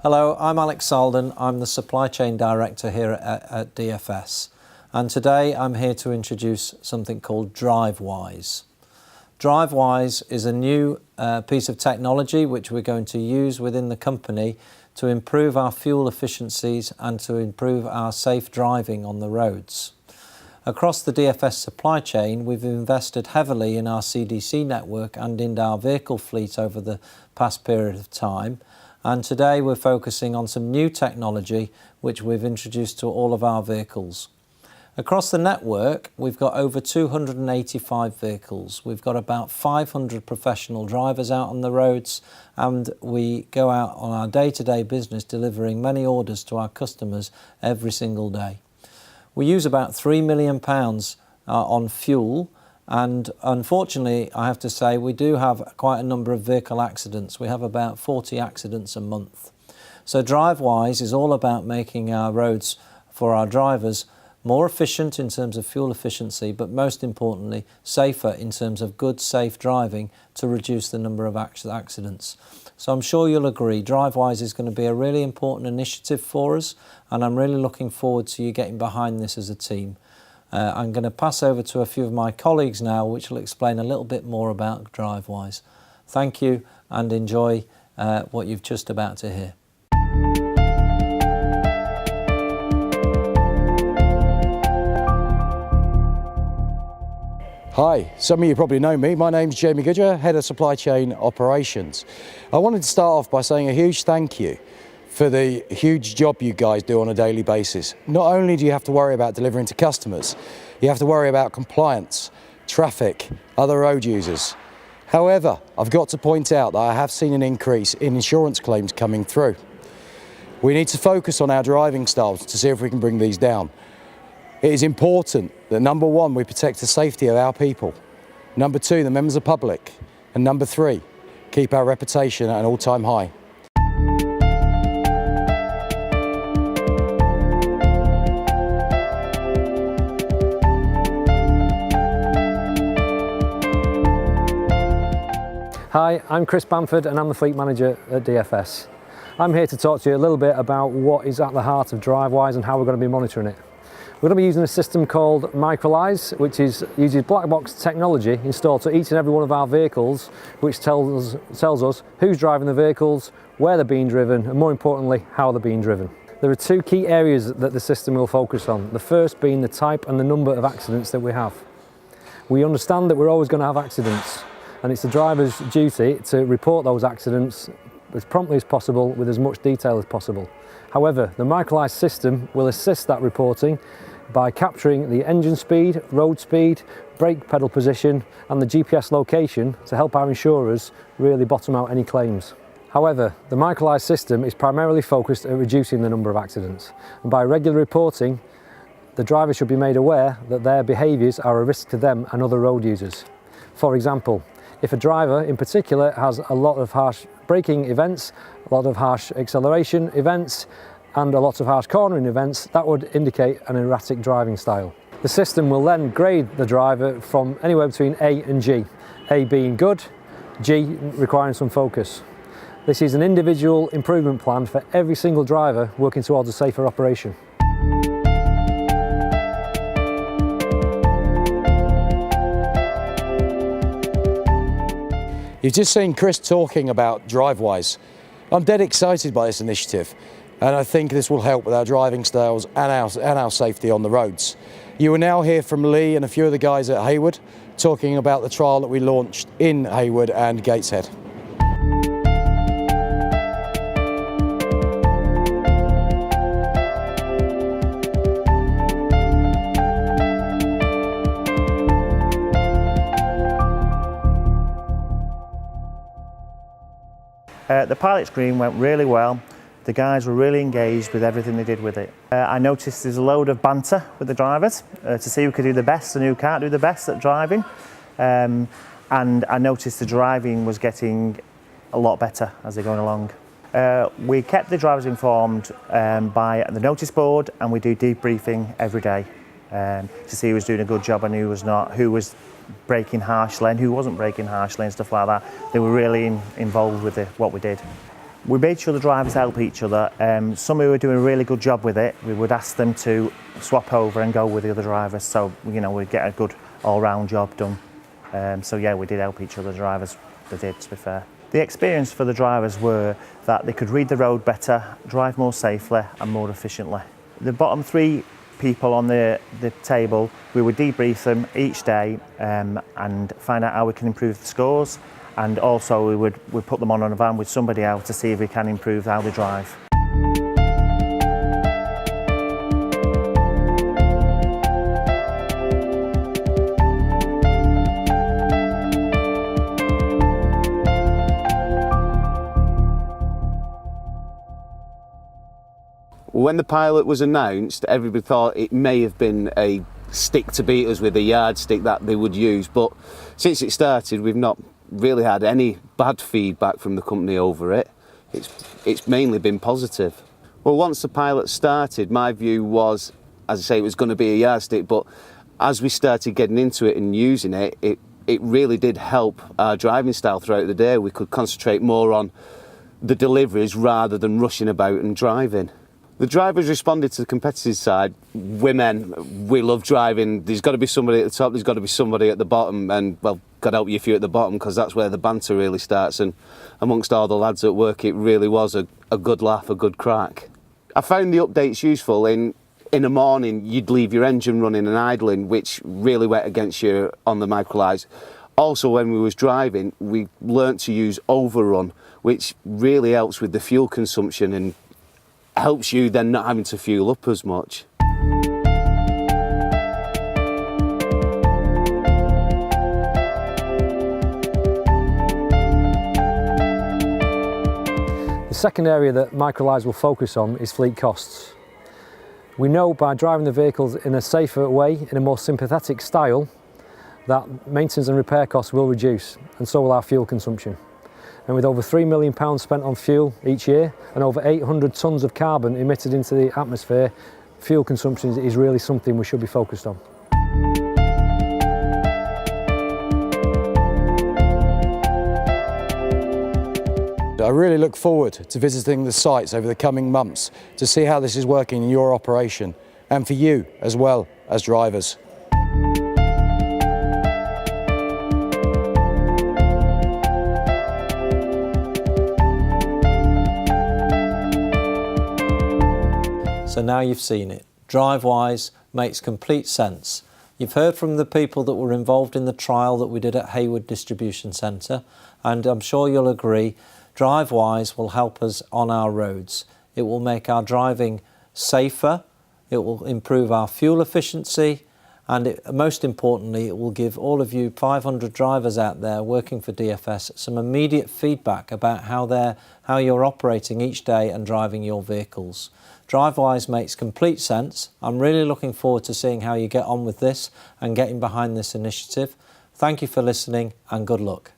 Hello, I'm Alex Salden. I'm the Supply Chain Director here at DFS. And today I'm here to introduce something called drivewise. Drivewise is a new piece of technology which we're going to use within the company to improve our fuel efficiencies and to improve our safe driving on the roads. Across the DFS supply chain, we've invested heavily in our CDC network and in our vehicle fleet over the past period of time. And today we're focusing on some new technology which we've introduced to all of our vehicles. Across the network, we've got over 285 vehicles. We've got about 500 professional drivers out on the roads, and we go out on our day-to-day business delivering many orders to our customers every single day. We use about £3 million on fuel, and unfortunately, I have to say, we do have quite a number of vehicle accidents. We have about 40 accidents a month. So drivewise is all about making our roads for our drivers more efficient in terms of fuel efficiency, but most importantly, safer in terms of good, safe driving to reduce the number of accidents. So I'm sure you'll agree, drivewise is going to be a really important initiative for us, and I'm really looking forward to you getting behind this as a team. I'm going to pass over to a few of my colleagues now, which will explain a little bit more about drivewise. Thank you, and enjoy what you've just about to hear. Hi, some of you probably know me. My name's Jamie Goodger, Head of Supply Chain Operations. I wanted to start off by saying a huge thank you for the huge job you guys do on a daily basis. Not only do you have to worry about delivering to customers, you have to worry about compliance, traffic, other road users. However, I've got to point out that I have seen an increase in insurance claims coming through. We need to focus on our driving styles to see if we can bring these down. It is important that number one, we protect the safety of our people. Number two, the members of the public. And number three, keep our reputation at an all-time high. Hi, I'm Chris Bamford and I'm the Fleet Manager at DFS. I'm here to talk to you a little bit about what is at the heart of drivewise and how we're going to be monitoring it. We're going to be using a system called drivewise, which uses black box technology installed to each and every one of our vehicles, which tells us who's driving the vehicles, where they're being driven, and more importantly, how they're being driven. There are two key areas that the system will focus on. The first being the type and the number of accidents that we have. We understand that we're always going to have accidents, and it's the driver's duty to report those accidents as promptly as possible with as much detail as possible. However, the drivewise system will assist that reporting by capturing the engine speed, road speed, brake pedal position and the GPS location to help our insurers really bottom out any claims. However, the drivewise system is primarily focused at reducing the number of accidents, and by regular reporting, the driver should be made aware that their behaviours are a risk to them and other road users. For example, if a driver in particular has a lot of harsh braking events, a lot of harsh acceleration events and a lot of harsh cornering events, that would indicate an erratic driving style. The system will then grade the driver from anywhere between A and G, A being good, G requiring some focus. This is an individual improvement plan for every single driver working towards a safer operation. You've just seen Chris talking about drivewise. I'm dead excited by this initiative, and I think this will help with our driving styles and our safety on the roads. You will now hear from Lee and a few of the guys at Hayward talking about the trial that we launched in Hayward and Gateshead. The pilot screen went really well. The guys were really engaged with everything they did with it. I noticed there's a load of banter with the drivers to see who could do the best and who can't do the best at driving. And I noticed the driving was getting a lot better as they're going along. We kept the drivers informed by the notice board, and we do debriefing every day to see who was doing a good job and who was not, who was braking harshly and who wasn't braking harshly and stuff like that. They were really involved with what we did. We made sure the drivers help each other. Some who were doing a really good job with it, we would ask them to swap over and go with the other drivers, so we'd get a good all-round job done. So yeah, we did help each other, the drivers, they did, to be fair. The experience for the drivers were that they could read the road better, drive more safely and more efficiently. The bottom 3 people on the table, we would debrief them each day and find out how we can improve the scores, and also we'd put them on a van with somebody else to see if we can improve how they drive. When the pilot was announced, everybody thought it may have been a stick to beat us with, a yardstick that they would use, but since it started we've not really had any bad feedback from the company over it. It's mainly been positive. Well, once the pilot started, my view was, as I say, it was going to be a yardstick, but as we started getting into it and using it, it really did help our driving style throughout the day. We could concentrate more on the deliveries rather than rushing about and driving. The drivers responded to the competitive side. Women, we love driving. There's got to be somebody at the top, there's got to be somebody at the bottom, and well, God help you if you're at the bottom, because that's where the banter really starts, and amongst all the lads at work it really was a good laugh, a good crack. I found the updates useful. In the morning you'd leave your engine running and idling, which really went against you on the Microlise. Also, when we was driving, we learnt to use overrun, which really helps with the fuel consumption and helps you then not having to fuel up as much. The second area that Microlise will focus on is fleet costs. We know by driving the vehicles in a safer way, in a more sympathetic style, that maintenance and repair costs will reduce, and so will our fuel consumption. And with over £3 million spent on fuel each year and over 800 tonnes of carbon emitted into the atmosphere, fuel consumption is really something we should be focused on. I really look forward to visiting the sites over the coming months to see how this is working in your operation, and for you as well as drivers. So now you've seen it. DriveWise makes complete sense. You've heard from the people that were involved in the trial that we did at Hayward Distribution Centre, and I'm sure you'll agree, DriveWise will help us on our roads. It will make our driving safer, it will improve our fuel efficiency, and most importantly, it will give all of you 500 drivers out there working for DFS some immediate feedback about how you're operating each day and driving your vehicles. DriveWise makes complete sense. I'm really looking forward to seeing how you get on with this and getting behind this initiative. Thank you for listening and good luck.